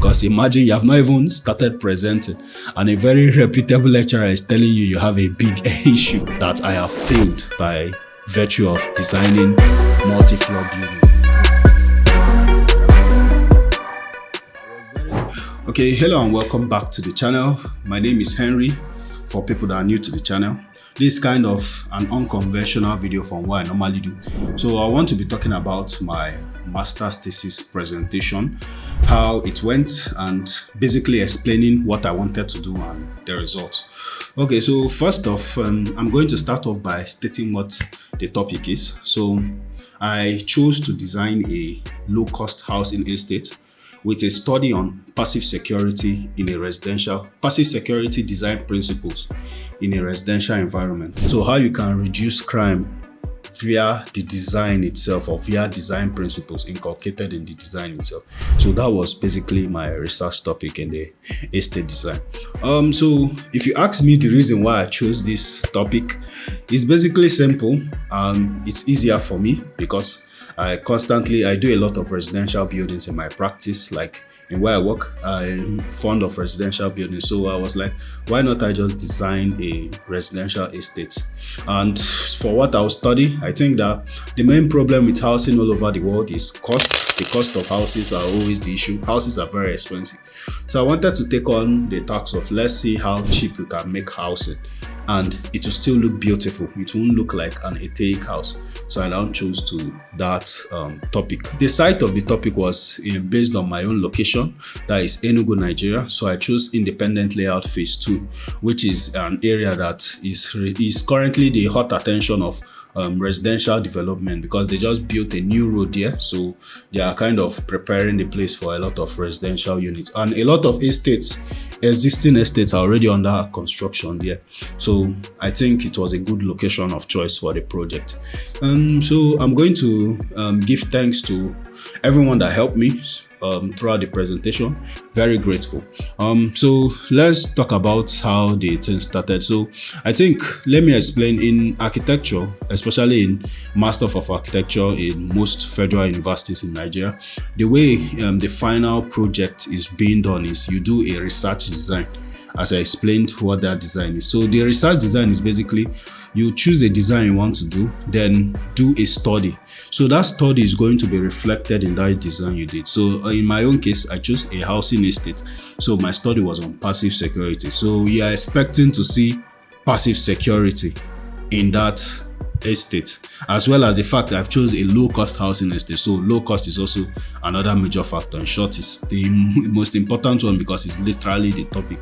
Because imagine you have not even started presenting and a very reputable lecturer is telling you you have a big issue that I have failed by virtue of designing multi-floor buildings. Okay, hello and welcome back to the channel. My name is Henry. For people that are new to the channel, this is kind of an unconventional video from what I normally do. So I want to be talking about my master's thesis presentation, how it went, and basically explaining what I wanted to do and the results. Okay, so first off, I'm going to start off by stating what the topic is. So I chose to design a low-cost housing estate with a study on passive security design principles in a residential environment. So how you can reduce crime via the design itself, or via design principles inculcated in the design itself. So that was basically my research topic in the estate design. So if you ask me the reason why I chose this topic, it's basically simple. It's easier for me because I do a lot of residential buildings in my practice, like in where I work. I'm fond of residential buildings, so I was like, why not I just design a residential estate? And for what I'll study, I think that the main problem with housing all over the world is cost. The cost of houses are always the issue. Houses are very expensive. So I wanted to take on the task of, let's see how cheap we can make housing and it will still look beautiful. It won't look like an archaic house. So I now chose to that topic. The site of the topic was based on my own location, that is Enugu, Nigeria. So I chose Independent Layout Phase 2, which is an area that is currently the hot attention of residential development, because they just built a new road there. So they are kind of preparing the place for a lot of residential units, and a lot of existing estates are already under construction there. So I think it was a good location of choice for the project. So I'm going to give thanks to everyone that helped me throughout the presentation. Very grateful. So let's talk about how the thing started. So I think, let me explain. In architecture, especially in Master of Architecture in most federal universities in Nigeria, the way the final project is being done is you do a research design, as I explained what that design is. So the research design is basically you choose a design you want to do, then do a study. So that study is going to be reflected in that design you did. So in my own case, I chose a housing estate. So my study was on passive security. So we are expecting to see passive security in that estate, as well as the fact that I've chosen a low-cost housing estate. So low cost is also another major factor. In short, it's the most important one because it's literally the topic.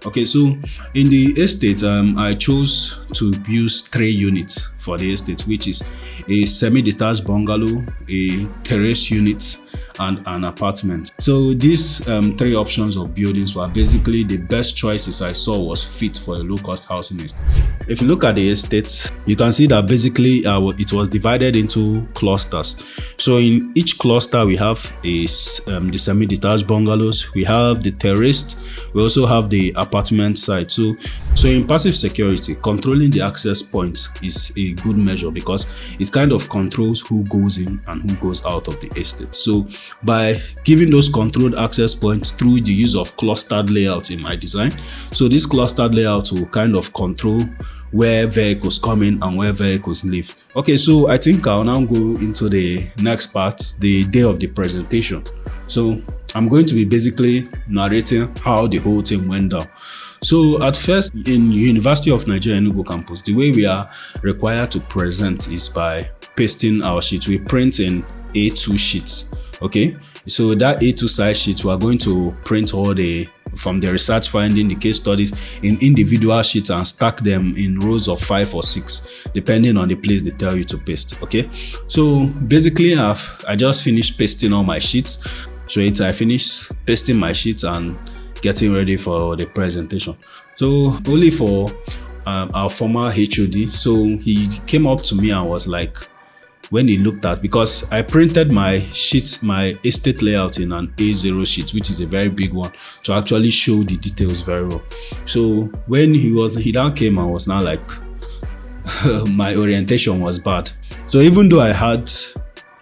Okay, so in the estate, I chose to use 3 units for the estate, which is a semi-detached bungalow, a terrace unit, and an apartment. So these 3 options of buildings were basically the best choices I saw was fit for a low-cost housing estate. If you look at the estates, you can see that basically it was divided into clusters. So in each cluster, we have the semi-detached bungalows, we have the terraced, we also have the apartment side. So in passive security, controlling the access points is a good measure because it kind of controls who goes in and who goes out of the estate. So by giving those controlled access points through the use of clustered layouts in my design, so this clustered layout will kind of control where vehicles come in and where vehicles leave. Okay, so I think I'll now go into the next part, the day of the presentation. So I'm going to be basically narrating how the whole thing went down. So at first, in University of Nigeria Enugu campus, the way we are required to present is by pasting our sheets. We print in A2 sheets. Okay, so that A2 size sheet, we are going to print all from the research finding, the case studies in individual sheets and stack them in rows of 5 or 6, depending on the place they tell you to paste. Okay, so basically I just finished pasting all my sheets. So I finished pasting my sheets and getting ready for the presentation. So only for our former HOD, so he came up to me and was like, when he looked at, because I printed my sheets, my estate layout in an A0 sheet, which is a very big one, to actually show the details very well. So when he now came and was now like, my orientation was bad. So even though I had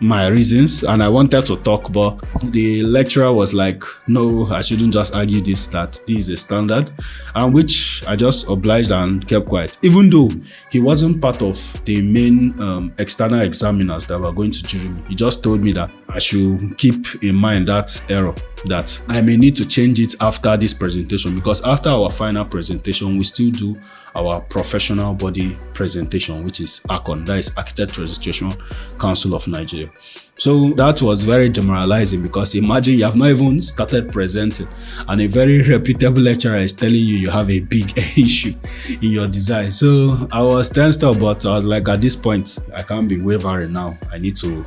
my reasons and I wanted to talk, but the lecturer was like, no, I shouldn't just argue this, that this is a standard, and which I just obliged and kept quiet, even though he wasn't part of the main external examiners that were going to jury me. He just told me that I should keep in mind that error, that I may need to change it after this presentation, because after our final presentation, we still do our professional body presentation, which is ACON, that is Architect Registration Council of Nigeria. So that was very demoralizing, because imagine you have not even started presenting and a very reputable lecturer is telling you have a big issue in your design. So I was tensed up, but I was like, at this point, I can't be wavering now. I need to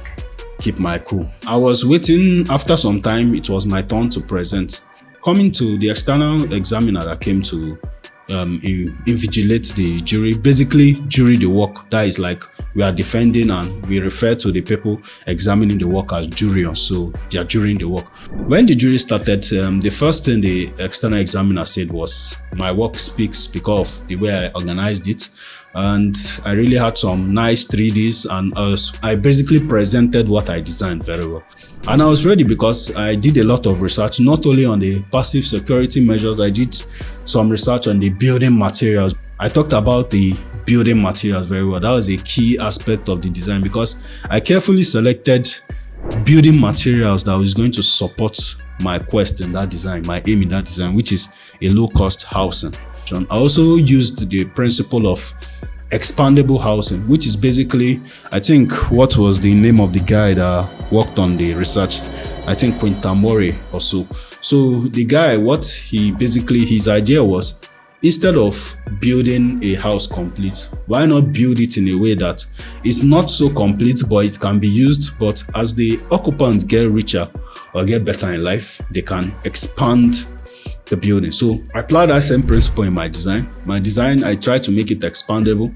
keep my cool. I was waiting. After some time, it was my turn to present. Coming to the external examiner that came to invigilate the jury, basically jury the work. That is like we are defending and we refer to the people examining the work as jurors, so they are jurying the work. When the jury started, the first thing the external examiner said was, my work speaks because of the way I organized it, and I really had some nice 3Ds, and I basically presented what I designed very well. And I was ready because I did a lot of research, not only on the passive security measures, I did some research on the building materials. I talked about the building materials very well. That was a key aspect of the design, because I carefully selected building materials that was going to support my quest in that design, my aim in that design, which is a low-cost housing. I also used the principle of expandable housing, which is basically, I think, what was the name of the guy that worked on the research? I think Quintamore or so. So the guy, what he basically, his idea was, instead of building a house complete, why not build it in a way that it's not so complete, but it can be used, but as the occupants get richer or get better in life, they can expand the building. So I applied that same principle in my design. I tried to make it expandable.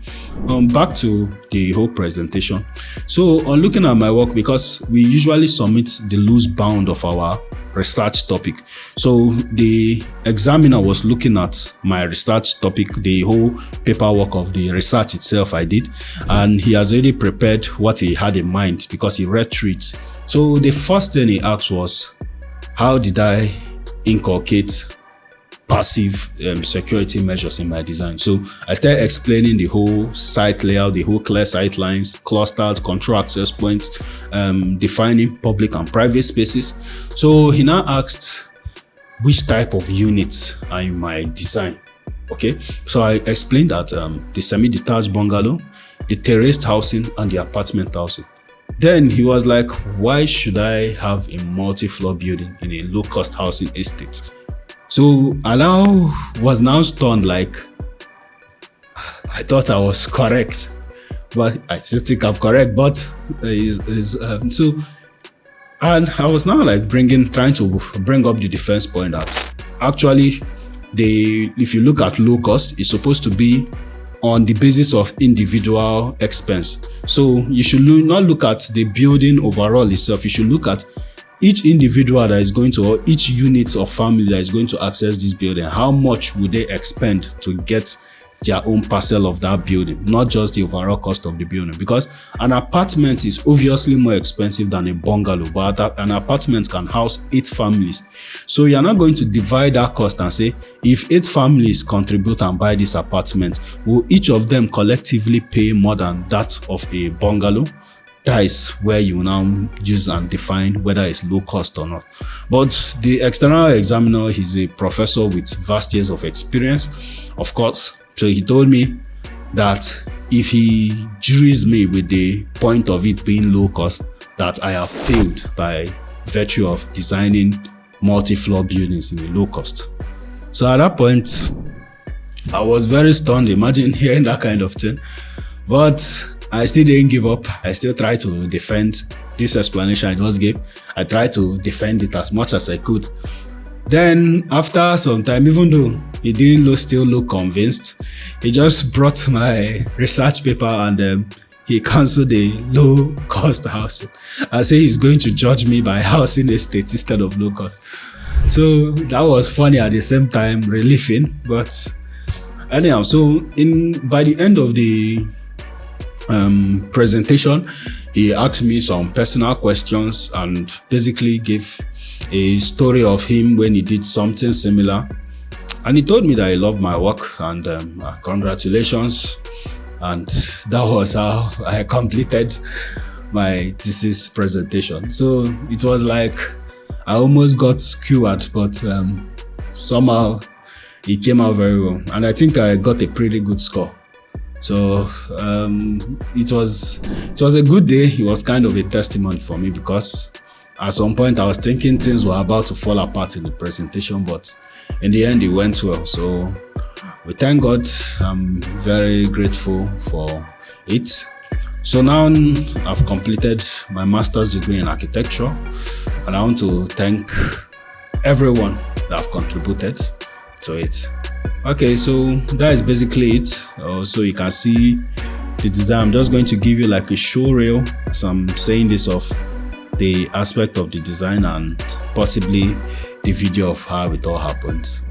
Back to the whole presentation. So on looking at my work, because we usually submit the loose bound of our research topic. So the examiner was looking at my research topic, the whole paperwork of the research itself I did, and he has already prepared what he had in mind because he read through it. So the first thing he asked was, how did I inculcate passive security measures in my design? So I started explaining the whole site layout, the whole clear sight lines, clusters, control access points, defining public and private spaces. So he now asked which type of units are in my design. Okay, so I explained that the semi-detached bungalow, the terraced housing, and the apartment housing. Then he was like, why should I have a multi-floor building in a low-cost housing estate? So I was now stunned, like, I thought I was correct, but I still think I'm correct, but so, and I was now like trying to bring up the defense point that actually if you look at low cost, it's supposed to be on the basis of individual expense. So you should not look at the building overall itself. You should look at each individual that is going to, or each unit of family that is going to access this building. How much would they expend to get their own parcel of that building, not just the overall cost of the building? Because an apartment is obviously more expensive than a bungalow, but an apartment can house 8 families. So you're not going to divide that cost and say, if 8 families contribute and buy this apartment, will each of them collectively pay more than that of a bungalow? That is where you now use and define whether it's low cost or not. But the external examiner, he's a professor with vast years of experience, of course. So he told me that if he juries me with the point of it being low cost, that I have failed by virtue of designing multi-floor buildings in a low cost. So at that point, I was very stunned. Imagine hearing that kind of thing. But I still didn't give up. I still tried to defend this explanation I just gave. I tried to defend it as much as I could. Then after some time, even though he didn't still look convinced, he just brought my research paper and he cancelled the low cost housing. I say he's going to judge me by housing estate instead of low cost. So that was funny at the same time, relieving. But anyhow, so by the end of the presentation, He asked me some personal questions and basically gave a story of him when he did something similar. And he told me that he loved my work and congratulations. And that was how I completed my thesis presentation. So it was like I almost got skewered, but somehow it came out very well. And I think I got a pretty good score. So it was a good day. It was kind of a testimony for me because at some point I was thinking things were about to fall apart in the presentation, but in the end it went well. So we thank God. I'm very grateful for it. So now I've completed my master's degree in architecture, and I want to thank everyone that have contributed to it. Okay, so that is basically it. So you can see the design. I'm just going to give you like a show reel as I'm saying this of the aspect of the design and possibly the video of how it all happened.